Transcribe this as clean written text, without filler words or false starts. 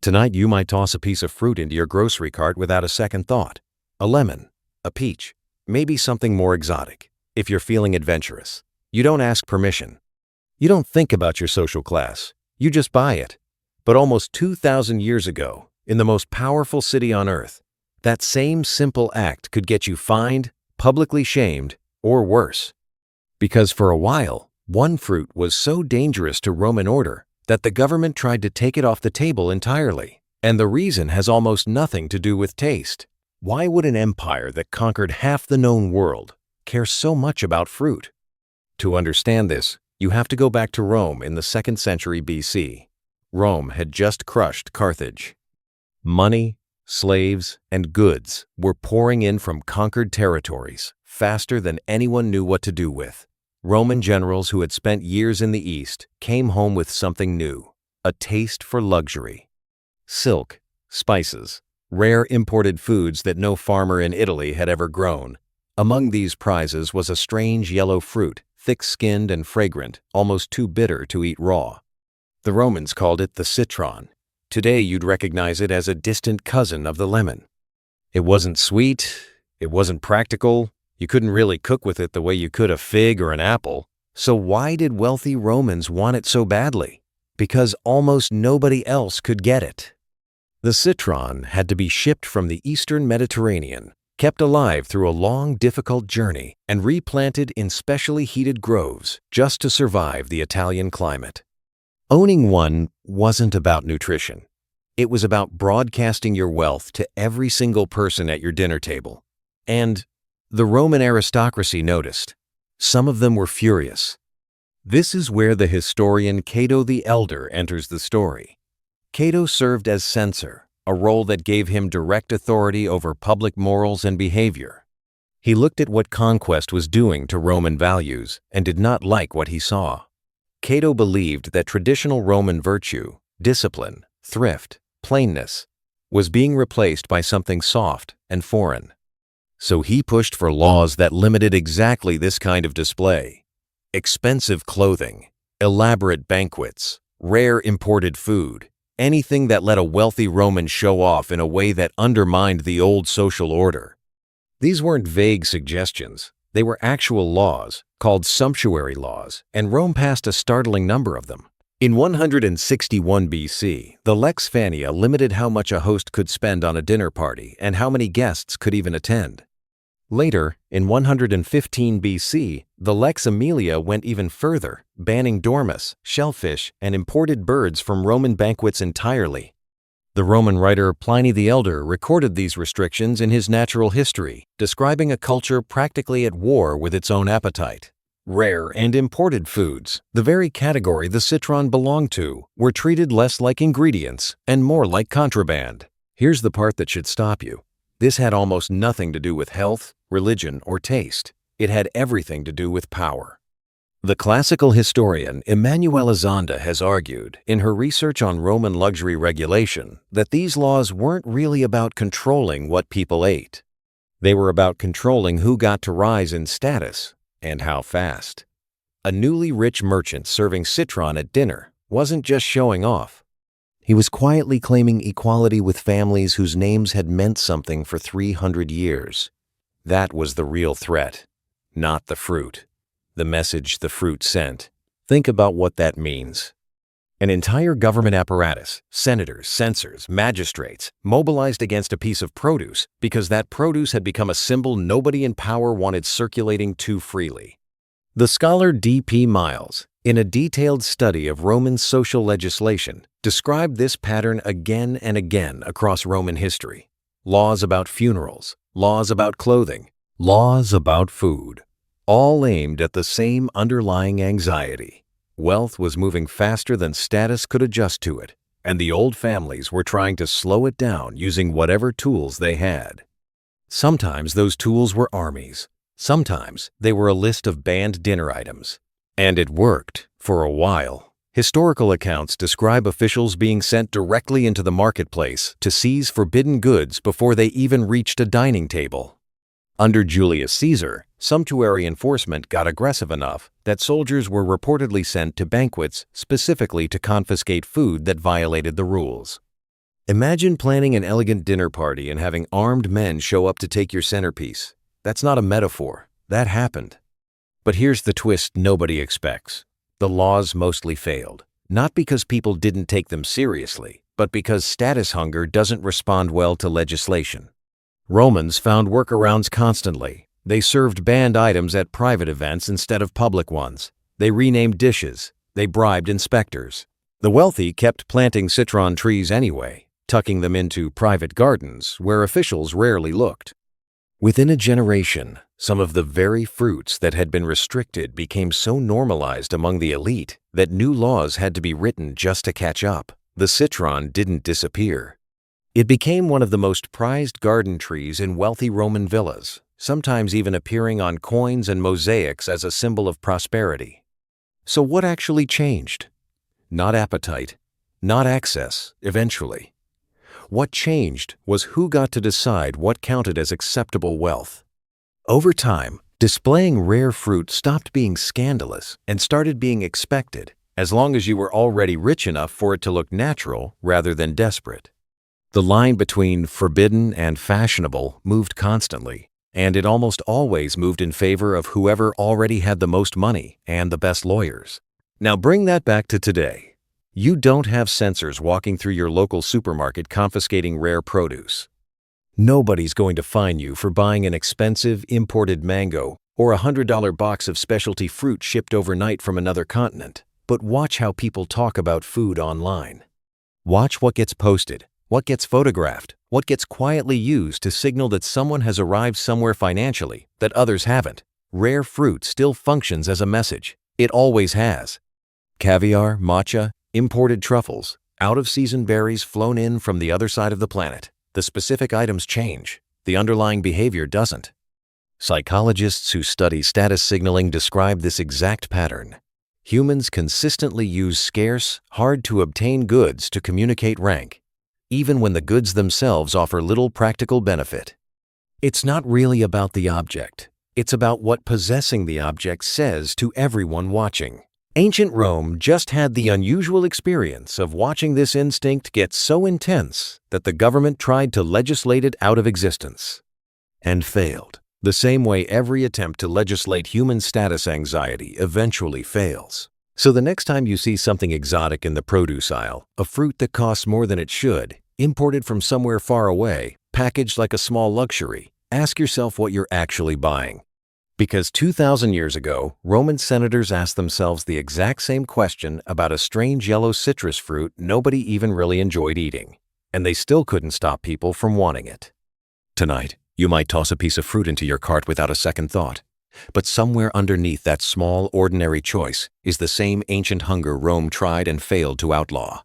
Tonight you might toss a piece of fruit into your grocery cart without a second thought. A lemon, a peach, maybe something more exotic. If you're feeling adventurous, you don't ask permission. You don't think about your social class. You just buy it. But almost 2,000 years ago, in the most powerful city on earth, that same simple act could get you fined, publicly shamed, or worse. Because for a while, one fruit was so dangerous to Roman order that the government tried to take it off the table entirely. And the reason has almost nothing to do with taste. Why would an empire that conquered half the known world care so much about fruit? To understand this, you have to go back to Rome in the 2nd century BC. Rome had just crushed Carthage. Money, slaves, and goods were pouring in from conquered territories faster than anyone knew what to do with. Roman generals who had spent years in the East came home with something new, a taste for luxury. Silk, spices, rare imported foods that no farmer in Italy had ever grown. Among these prizes was a strange yellow fruit, thick-skinned and fragrant, almost too bitter to eat raw. The Romans called it the citron. Today you'd recognize it as a distant cousin of the lemon. It wasn't sweet, it wasn't practical, you couldn't really cook with it the way you could a fig or an apple. So why did wealthy Romans want it so badly? Because almost nobody else could get it. The citron had to be shipped from the eastern Mediterranean, kept alive through a long, difficult journey, and replanted in specially heated groves just to survive the Italian climate. Owning one wasn't about nutrition. It was about broadcasting your wealth to every single person at your dinner table. And the Roman aristocracy noticed. Some of them were furious. This is where the historian Cato the Elder enters the story. Cato served as censor, a role that gave him direct authority over public morals and behavior. He looked at what conquest was doing to Roman values and did not like what he saw. Cato believed that traditional Roman virtue, discipline, thrift, plainness, was being replaced by something soft and foreign. So he pushed for laws that limited exactly this kind of display. Expensive clothing, elaborate banquets, rare imported food, anything that let a wealthy Roman show off in a way that undermined the old social order. These weren't vague suggestions. They were actual laws, called sumptuary laws, and Rome passed a startling number of them. In 161 BC, the lex fania limited how much a host could spend on a dinner party and how many guests could even attend. Later, in 115 BC, the lex aemilia went even further, banning dormice, shellfish, and imported birds from Roman banquets entirely. The Roman writer Pliny the Elder recorded these restrictions in his Natural History, describing a culture practically at war with its own appetite. Rare and imported foods, the very category the citron belonged to, were treated less like ingredients and more like contraband. Here's the part that should stop you. This had almost nothing to do with health, religion, or taste. It had everything to do with power. The classical historian Emanuela Zonda has argued, in her research on Roman luxury regulation, that these laws weren't really about controlling what people ate. They were about controlling who got to rise in status and how fast. A newly rich merchant serving citron at dinner wasn't just showing off. He was quietly claiming equality with families whose names had meant something for 300 years. That was the real threat, not the fruit. The message the fruit sent. Think about what that means. An entire government apparatus, senators, censors, magistrates, mobilized against a piece of produce because that produce had become a symbol nobody in power wanted circulating too freely. The scholar D.P. Miles, in a detailed study of Roman social legislation, described this pattern again and again across Roman history. Laws about funerals, laws about clothing, laws about food, all aimed at the same underlying anxiety. Wealth was moving faster than status could adjust to it, and the old families were trying to slow it down using whatever tools they had. Sometimes those tools were armies. Sometimes they were a list of banned dinner items. And it worked for a while. Historical accounts describe officials being sent directly into the marketplace to seize forbidden goods before they even reached a dining table. Under Julius Caesar, sumptuary enforcement got aggressive enough that soldiers were reportedly sent to banquets specifically to confiscate food that violated the rules. Imagine planning an elegant dinner party and having armed men show up to take your centerpiece. That's not a metaphor. That happened. But here's the twist nobody expects. The laws mostly failed, not because people didn't take them seriously, but because status hunger doesn't respond well to legislation. Romans found workarounds constantly. They served banned items at private events instead of public ones. They renamed dishes. They bribed inspectors. The wealthy kept planting citron trees anyway, tucking them into private gardens where officials rarely looked. Within a generation, some of the very fruits that had been restricted became so normalized among the elite that new laws had to be written just to catch up. The citron didn't disappear. It became one of the most prized garden trees in wealthy Roman villas, sometimes even appearing on coins and mosaics as a symbol of prosperity. So what actually changed? Not appetite, not access, eventually. What changed was who got to decide what counted as acceptable wealth. Over time, displaying rare fruit stopped being scandalous and started being expected, as long as you were already rich enough for it to look natural rather than desperate. The line between forbidden and fashionable moved constantly, and it almost always moved in favor of whoever already had the most money and the best lawyers. Now bring that back to today. You don't have censors walking through your local supermarket confiscating rare produce. Nobody's going to fine you for buying an expensive imported mango or a $100 box of specialty fruit shipped overnight from another continent. But watch how people talk about food online. Watch what gets posted, what gets photographed, what gets quietly used to signal that someone has arrived somewhere financially that others haven't. Rare fruit still functions as a message. It always has. Caviar, matcha, imported truffles, out-of-season berries flown in from the other side of the planet. The specific items change. The underlying behavior doesn't. Psychologists who study status signaling describe this exact pattern. Humans consistently use scarce, hard-to-obtain goods to communicate rank, even when the goods themselves offer little practical benefit. It's not really about the object. It's about what possessing the object says to everyone watching. Ancient Rome just had the unusual experience of watching this instinct get so intense that the government tried to legislate it out of existence, and failed. The same way every attempt to legislate human status anxiety eventually fails. So the next time you see something exotic in the produce aisle, a fruit that costs more than it should, imported from somewhere far away, packaged like a small luxury, ask yourself what you're actually buying. Because 2,000 years ago, Roman senators asked themselves the exact same question about a strange yellow citrus fruit nobody even really enjoyed eating, and they still couldn't stop people from wanting it. Tonight, you might toss a piece of fruit into your cart without a second thought, but somewhere underneath that small, ordinary choice is the same ancient hunger Rome tried and failed to outlaw.